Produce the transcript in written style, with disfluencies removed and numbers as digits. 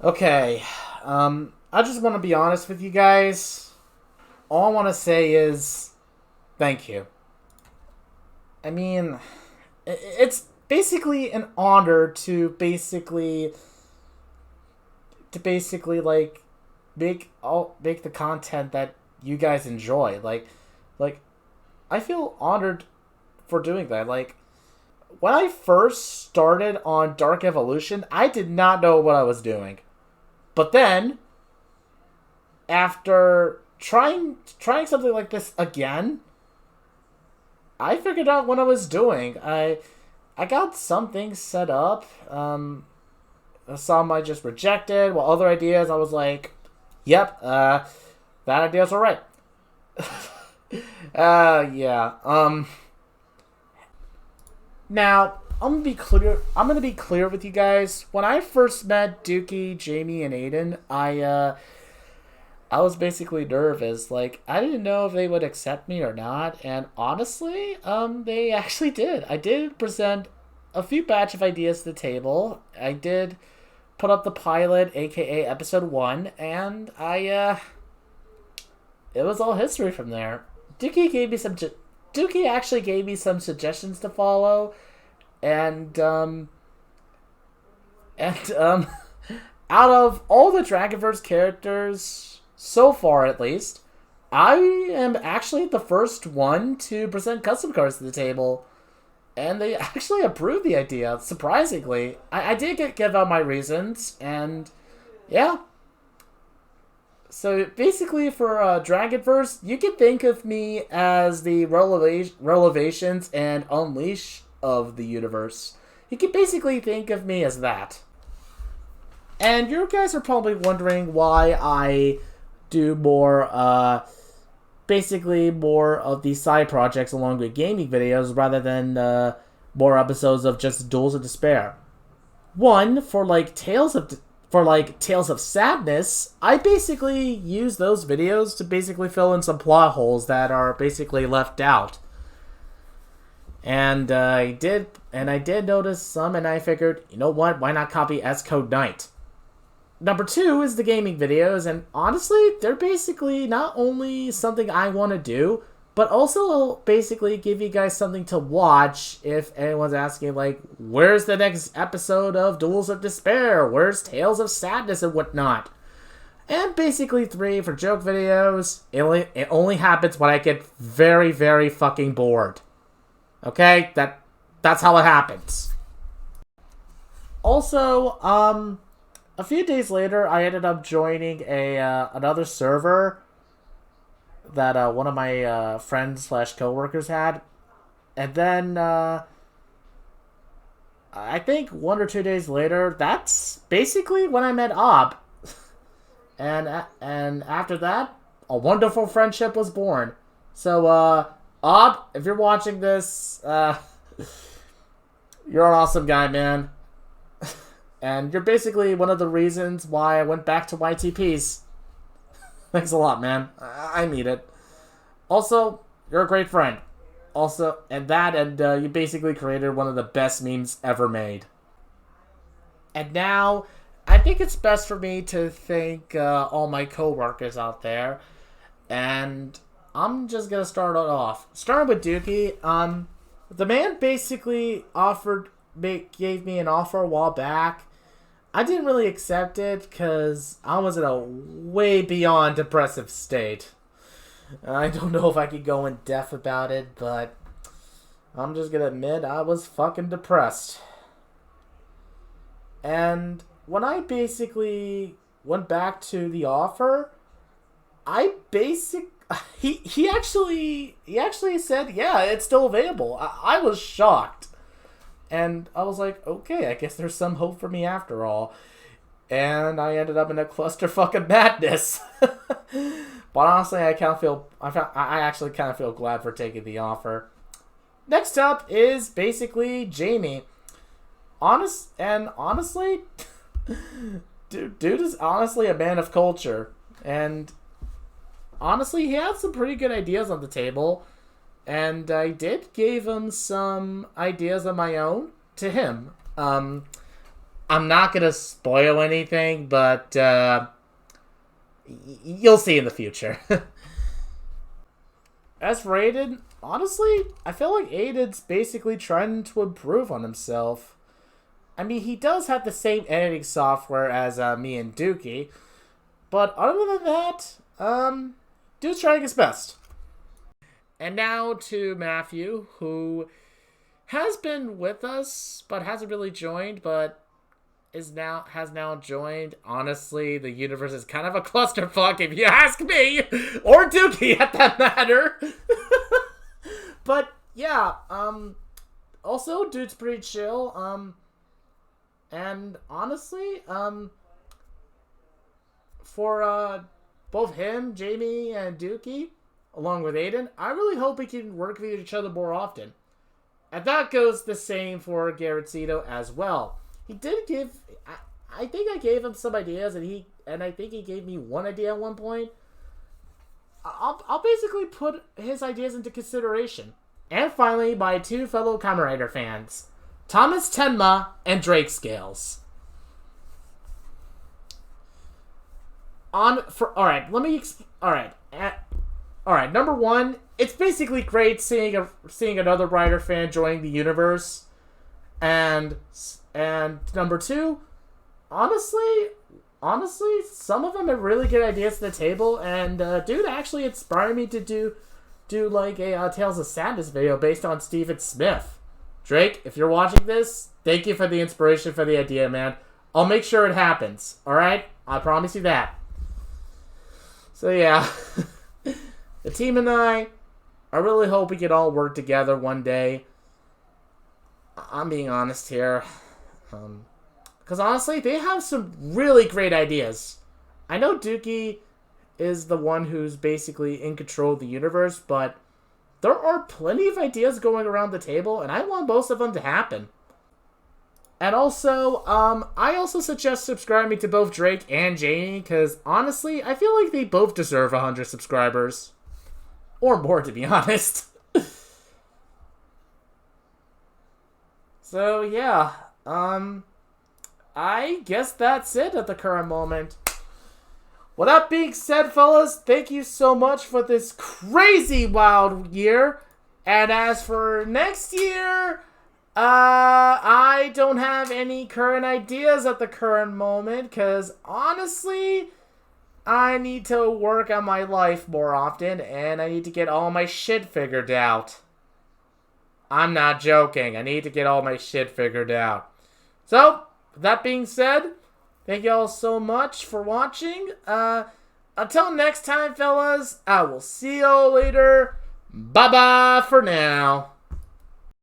Okay, I just want to be honest with you guys. All I want to say is thank you. I mean, it's basically an honor to basically like make the content that you guys enjoy. Like I feel honored for doing that. Like when I first started on Dark Evolution, I did not know what I was doing. But then after trying something like this again, I figured out what I was doing. I got some things set up. Some I just rejected, while other ideas I was like, "Yep, that idea's alright." Yeah. Now I'm gonna be clear with you guys. When I first met Dookie, Jamie, and Aiden, I was basically nervous. Like, I didn't know if they would accept me or not. And honestly, they actually did. I did present a few batch of ideas to the table. I did put up the pilot, aka episode 1, and it was all history from there. Dookie gave me some. Dookie actually gave me some suggestions to follow, and and out of all the Dragonverse characters so far, at least, I am actually the first one to present custom cards to the table, and they actually approved the idea. Surprisingly, I did give out my reasons, and yeah. So basically, for Dragonverse, you can think of me as the relevations and unleash of the universe. You can basically think of me as that. And you guys are probably wondering why I do basically more of these side projects along with gaming videos rather than more episodes of just Duels of Despair. One, for Tales of Sadness, I basically use those videos to basically fill in some plot holes that are basically left out. And I did notice some, and I figured, you know what? Why not copy S Code Knight? Number two is the gaming videos, and honestly, they're basically not only something I want to do, but also basically give you guys something to watch if anyone's asking, like, where's the next episode of Duels of Despair? Where's Tales of Sadness and whatnot? And basically three for joke videos. It only happens when I get very, very fucking bored. Okay? That's how it happens. Also, a few days later, I ended up joining a another server that one of my friends slash coworkers had, and then I think 1 or 2 days later, that's basically when I met Ob, and after that, a wonderful friendship was born. So, Ob, if you're watching this, you're an awesome guy, man. And you're basically one of the reasons why I went back to YTPs. Thanks a lot, man. I need it. Also, you're a great friend. Also, and you basically created one of the best memes ever made. And now, I think it's best for me to thank all my coworkers out there. And I'm just gonna start it off. Starting with Dookie. The man basically gave me an offer a while back. I didn't really accept it because I was in a way beyond depressive state. I don't know if I could go in depth about it, but I'm just gonna admit I was fucking depressed. And when I basically went back to the offer, I basic he actually said, yeah, it's still available. I was shocked. And I was like, okay, I guess there's some hope for me after all. And I ended up in a clusterfuck of madness. But honestly, I actually kind of feel glad for taking the offer. Next up is basically Jamie. Honestly, dude is honestly a man of culture, and honestly, he had some pretty good ideas on the table. And I did give him some ideas of my own to him. I'm not gonna spoil anything, but you'll see in the future. As for Aiden, honestly, I feel like Aiden's basically trying to improve on himself. I mean, he does have the same editing software as me and Dookie, but other than that, dude's trying his best. And now to Matthew, who has been with us, but hasn't really joined, but has now joined. Honestly, the universe is kind of a clusterfuck if you ask me, or Dookie at that matter. But yeah, also dude's pretty chill. And honestly, for both him, Jamie, and Dookie, along with Aiden, I really hope we can work with each other more often. And that goes the same for Garrettito as well. He did give, I think I gave him some ideas, and I think he gave me one idea at one point. I'll basically put his ideas into consideration. And finally, my two fellow Kamen Rider fans, Thomas Tenma and Drake Scales. Alright, number one, it's basically great seeing another Rider fan joining the universe. And number two, honestly, some of them have really good ideas to the table, and dude actually inspired me to do like a Tales of Sadness video based on Steven Smith. Drake, if you're watching this, thank you for the inspiration for the idea, man. I'll make sure it happens, alright? I promise you that. So yeah, the team and I really hope we can all work together one day. I'm being honest here. Because honestly, they have some really great ideas. I know Dookie is the one who's basically in control of the universe, but there are plenty of ideas going around the table, and I want most of them to happen. And also, I also suggest subscribing to both Drake and Jamie, because honestly, I feel like they both deserve 100 subscribers. Or more, to be honest. So, yeah, I guess that's it at the current moment. With that being said, fellas, thank you so much for this crazy wild year. And as for next year, I don't have any current ideas at the current moment, because honestly, I need to work on my life more often, and I need to get all my shit figured out. I'm not joking. I need to get all my shit figured out. So, with that being said, thank you all so much for watching. Until next time, fellas, I will see you all later. Bye-bye for now.